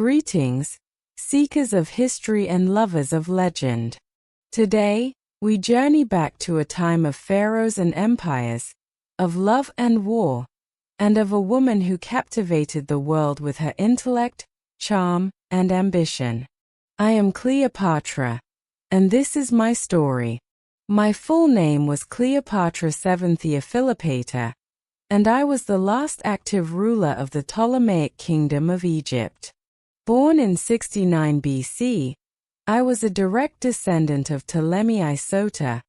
Greetings, seekers of history and lovers of legend. Today, we journey back to a time of pharaohs and empires, of love and war, and of a woman who captivated the world with her intellect, charm, and ambition. I am Cleopatra, and this is my story. My full name was Cleopatra VII Theophilopata, and I was the last active ruler of the Ptolemaic Kingdom of Egypt. Born in 69 BC, I was a direct descendant of Ptolemy Isota,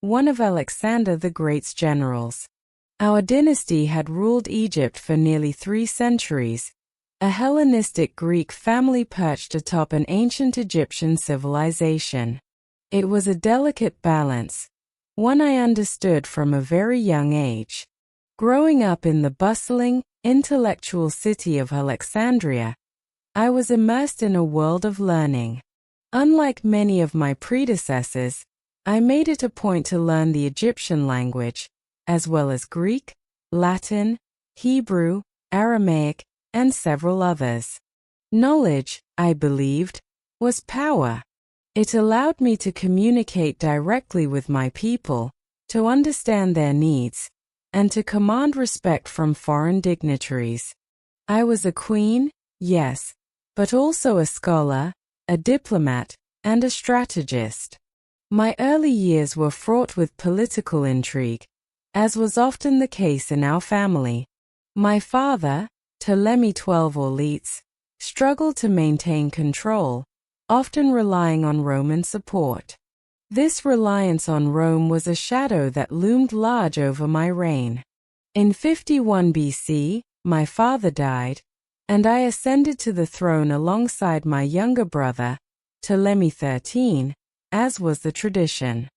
one of Alexander the Great's generals. Our dynasty had ruled Egypt for nearly 3 centuries, a Hellenistic Greek family perched atop an ancient Egyptian civilization. It was a delicate balance, one I understood from a very young age. Growing up in the bustling, intellectual city of Alexandria, I was immersed in a world of learning. Unlike many of my predecessors, I made it a point to learn the Egyptian language, as well as Greek, Latin, Hebrew, Aramaic, and several others. Knowledge, I believed, was power. It allowed me to communicate directly with my people, to understand their needs, and to command respect from foreign dignitaries. I was a queen, yes, but also a scholar, a diplomat, and a strategist. My early years were fraught with political intrigue, as was often the case in our family. My father, Ptolemy XII Orleats, struggled to maintain control, often relying on Roman support. This reliance on Rome was a shadow that loomed large over my reign. In 51 BC, my father died, and I ascended to the throne alongside my younger brother, Ptolemy XIII, as was the tradition.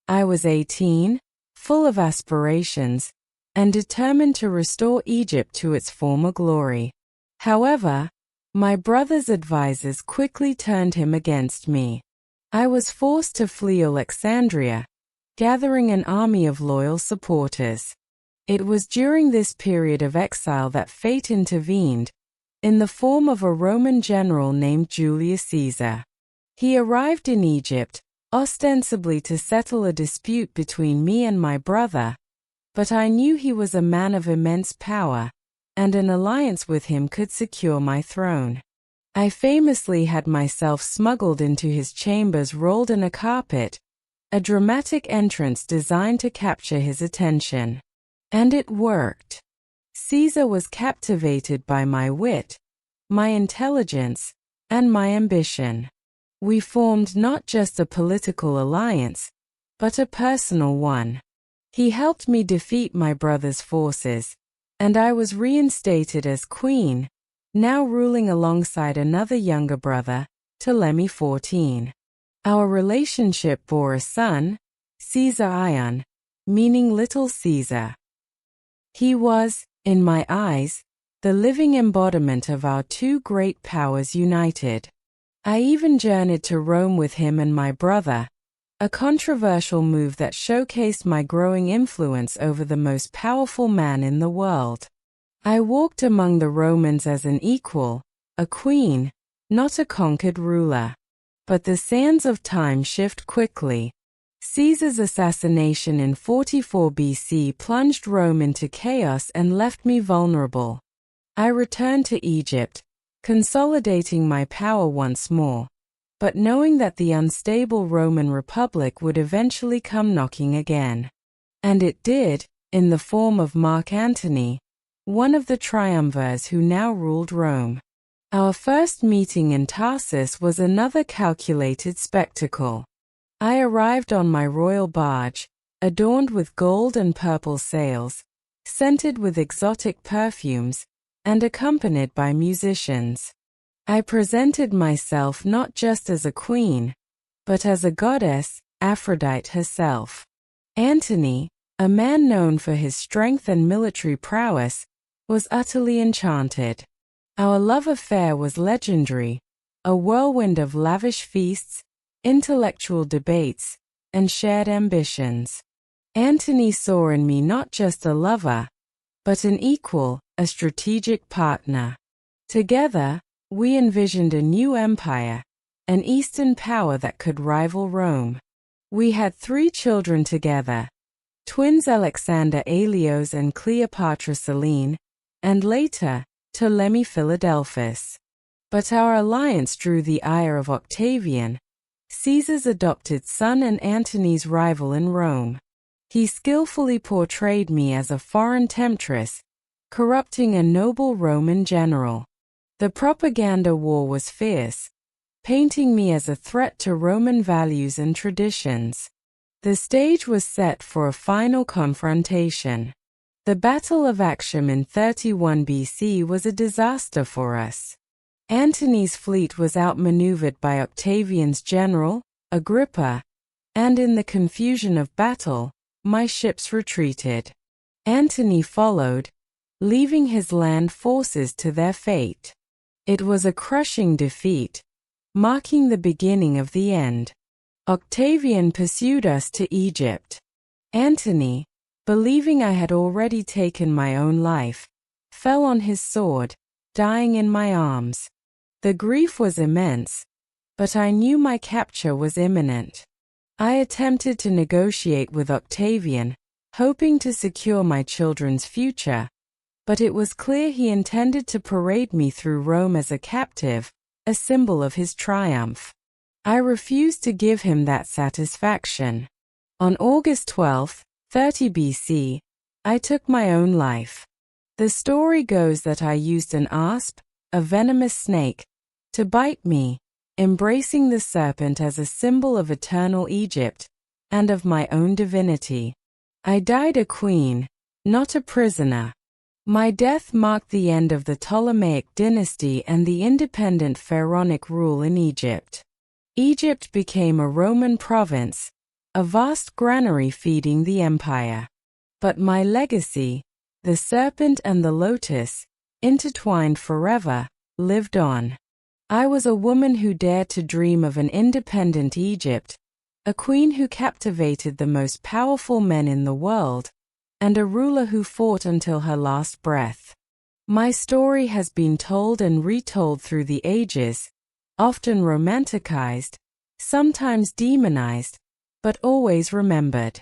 I was 18, full of aspirations, and determined to restore Egypt to its former glory. However, my brother's advisors quickly turned him against me. I was forced to flee Alexandria, gathering an army of loyal supporters. It was during this period of exile that fate intervened, in the form of a Roman general named Julius Caesar. He arrived in Egypt, ostensibly to settle a dispute between me and my brother, but I knew he was a man of immense power, and an alliance with him could secure my throne. I famously had myself smuggled into his chambers rolled in a carpet, a dramatic entrance designed to capture his attention. And it worked. Caesar was captivated by my wit, my intelligence, and my ambition. We formed not just a political alliance, but a personal one. He helped me defeat my brother's forces, and I was reinstated as queen, now ruling alongside another younger brother, Ptolemy XIV. Our relationship bore a son, Caesar Ion, meaning Little Caesar. He was, in my eyes, the living embodiment of our 2 great powers united. I even journeyed to Rome with him and my brother, a controversial move that showcased my growing influence over the most powerful man in the world. I walked among the Romans as an equal, a queen, not a conquered ruler. But the sands of time shift quickly. Caesar's assassination in 44 BC plunged Rome into chaos and left me vulnerable. I returned to Egypt, consolidating my power once more, but knowing that the unstable Roman Republic would eventually come knocking again. And it did, in the form of Mark Antony, one of the triumvirs who now ruled Rome. Our first meeting in Tarsus was another calculated spectacle. I arrived on my royal barge, adorned with gold and purple sails, scented with exotic perfumes, and accompanied by musicians. I presented myself not just as a queen, but as a goddess, Aphrodite herself. Antony, a man known for his strength and military prowess, was utterly enchanted. Our love affair was legendary, a whirlwind of lavish feasts, intellectual debates, and shared ambitions. Antony saw in me not just a lover, but an equal, a strategic partner. Together, We envisioned a new empire, an Eastern power that could rival Rome. We had 3 children together, twins Alexander Aelios and Cleopatra Selene, and later, Ptolemy Philadelphus. But our alliance drew the ire of Octavian, Caesar's adopted son and Antony's rival in Rome. He skillfully portrayed me as a foreign temptress, corrupting a noble Roman general. The propaganda war was fierce, painting me as a threat to Roman values and traditions. The stage was set for a final confrontation. The Battle of Actium in 31 BC was a disaster for us. Antony's fleet was outmaneuvered by Octavian's general, Agrippa, and in the confusion of battle, my ships retreated. Antony followed, leaving his land forces to their fate. It was a crushing defeat, marking the beginning of the end. Octavian pursued us to Egypt. Antony, believing I had already taken my own life, fell on his sword, dying in my arms. The grief was immense, but I knew my capture was imminent. I attempted to negotiate with Octavian, hoping to secure my children's future, but it was clear he intended to parade me through Rome as a captive, a symbol of his triumph. I refused to give him that satisfaction. On August 12, 30 BC, I took my own life. The story goes that I used an asp, a venomous snake, to bite me, embracing the serpent as a symbol of eternal Egypt and of my own divinity. I died a queen, not a prisoner. My death marked the end of the Ptolemaic dynasty and the independent pharaonic rule in Egypt. Egypt became a Roman province, a vast granary feeding the empire. But my legacy, the serpent and the lotus, intertwined forever, lived on. I was a woman who dared to dream of an independent Egypt, a queen who captivated the most powerful men in the world, and a ruler who fought until her last breath. My story has been told and retold through the ages, often romanticized, sometimes demonized, but always remembered.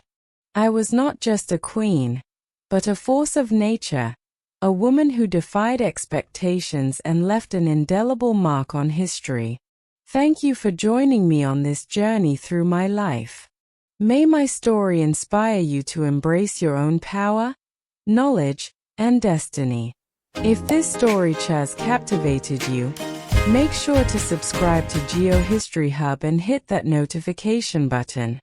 I was not just a queen, but a force of nature, a woman who defied expectations and left an indelible mark on history. Thank you for joining me on this journey through my life. May my story inspire you to embrace your own power, knowledge, and destiny. If this story has captivated you, make sure to subscribe to GeoHistory Hub and hit that notification button.